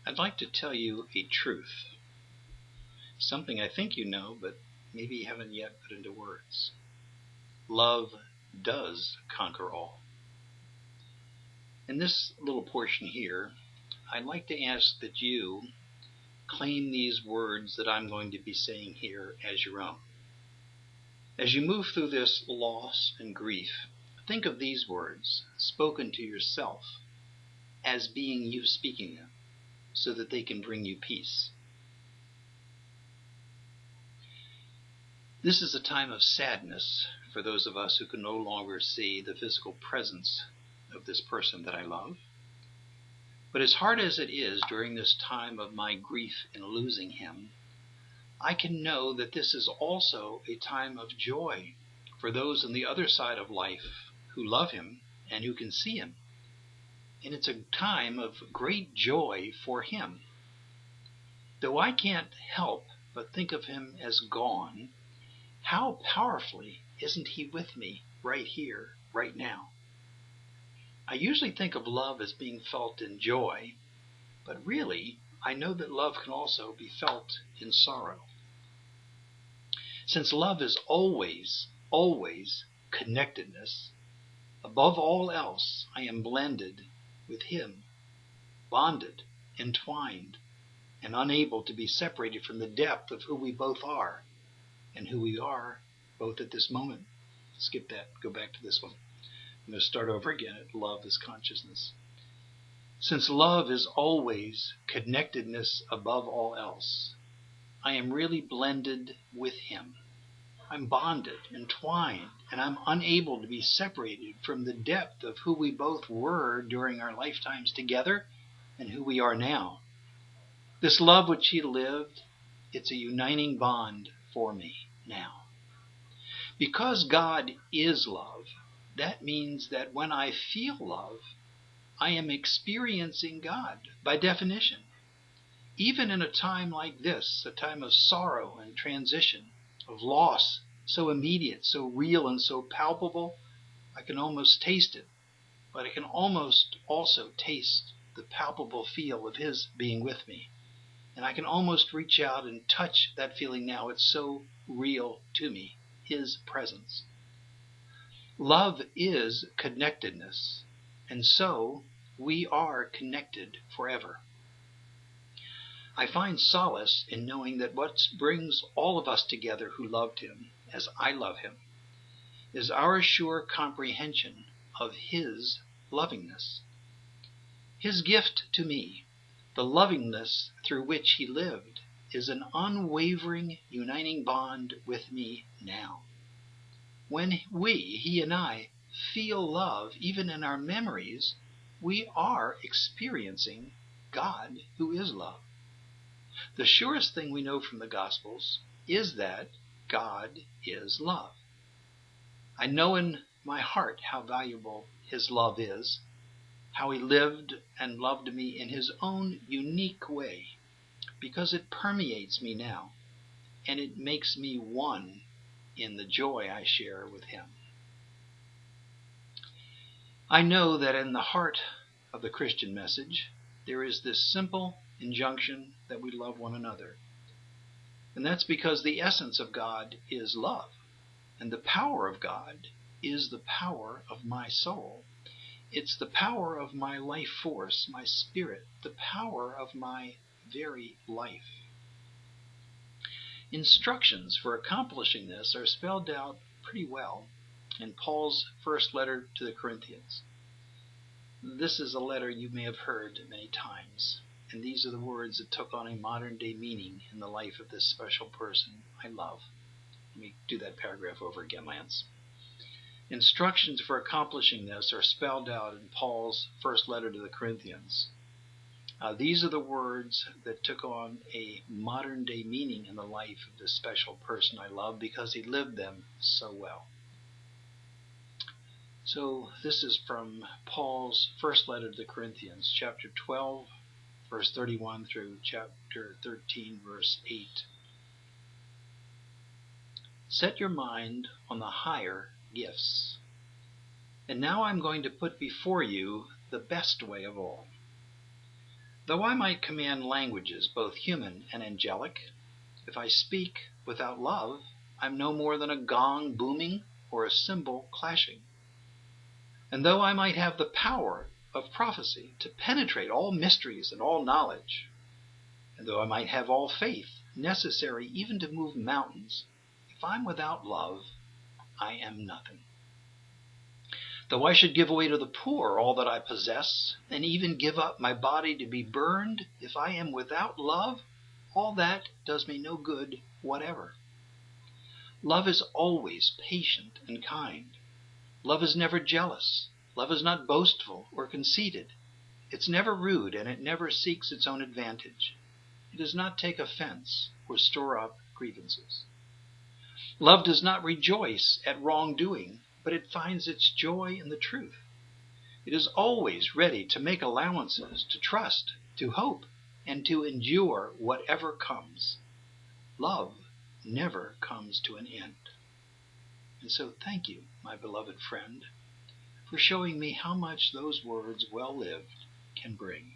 I'd like to tell you a truth, something I think you know, but maybe you haven't yet put into words. Love does conquer all. In this little portion here, I'd like to ask that you claim these words that I'm going to be saying here as your own. As you move through this loss and grief, think of these words spoken to yourself as being you speaking them, so that they can bring you peace. This is a time of sadness for those of us who can no longer see the physical presence of this person that I love. But as hard as it is during this time of my grief in losing him, I can know that this is also a time of joy for those on the other side of life who love him and who can see him. And it's a time of great joy for him. Though I can't help but think of him as gone, how powerfully isn't he with me right here, right now? I usually think of love as being felt in joy, but really, I know that love can also be felt in sorrow. Since love is always, always connectedness, above all else, I am blended with him, bonded, entwined, and unable to be separated from the depth of who we both are and who we are both at this moment. Skip that, go back to this one. I'm going to start over again at love is consciousness. Since love is always connectedness above all else, I am really blended with him. I'm bonded, entwined, and I'm unable to be separated from the depth of who we both were during our lifetimes together and who we are now. This love which he lived, it's a uniting bond for me now. Because God is love, that means that when I feel love, I am experiencing God by definition. Even in a time like this, a time of sorrow and transition, of loss, so immediate, so real, and so palpable, I can almost taste it. But I can almost also taste the palpable feel of his being with me. And I can almost reach out and touch that feeling now. It's so real to me, his presence. Love is connectedness, and so we are connected forever. I find solace in knowing that what brings all of us together who loved him, as I love him, is our sure comprehension of his lovingness. His gift to me, the lovingness through which he lived, is an unwavering uniting bond with me now. When we, he and I, feel love, even in our memories, we are experiencing God who is love. The surest thing we know from the Gospels is that God is love. I know in my heart how valuable his love is, how he lived and loved me in his own unique way, because it permeates me now, and it makes me one in the joy I share with him. I know that in the heart of the Christian message, there is this simple injunction that we love one another. And that's because the essence of God is love, and the power of God is the power of my soul. It's the power of my life force, my spirit, the power of my very life. Instructions for accomplishing this are spelled out pretty well in Paul's first letter to the Corinthians. This is a letter you may have heard many times, and these are the words that took on a modern-day meaning in the life of this special person I love. Let me do that paragraph over again, Lance. Instructions for accomplishing this are spelled out in Paul's first letter to the Corinthians. These are the words that took on a modern-day meaning in the life of this special person I love because he lived them so well. So this is from Paul's first letter to the Corinthians, chapter 12, verse 31 through chapter 13, verse 8. Set your mind on the higher gifts. And now I'm going to put before you the best way of all. Though I might command languages, both human and angelic, if I speak without love, I'm no more than a gong booming or a cymbal clashing. And though I might have the power of prophecy to penetrate all mysteries and all knowledge, and though I might have all faith necessary even to move mountains, if I'm without love, I am nothing. Though I should give away to the poor all that I possess, and even give up my body to be burned, if I am without love, all that does me no good whatever. Love is always patient and kind. Love is never jealous. Love is not boastful or conceited. It's never rude, and it never seeks its own advantage. It does not take offense or store up grievances. Love does not rejoice at wrongdoing, but it finds its joy in the truth. It is always ready to make allowances, to trust, to hope, and to endure whatever comes. Love never comes to an end. And so thank you, my beloved friend, for showing me how much those words well lived can bring.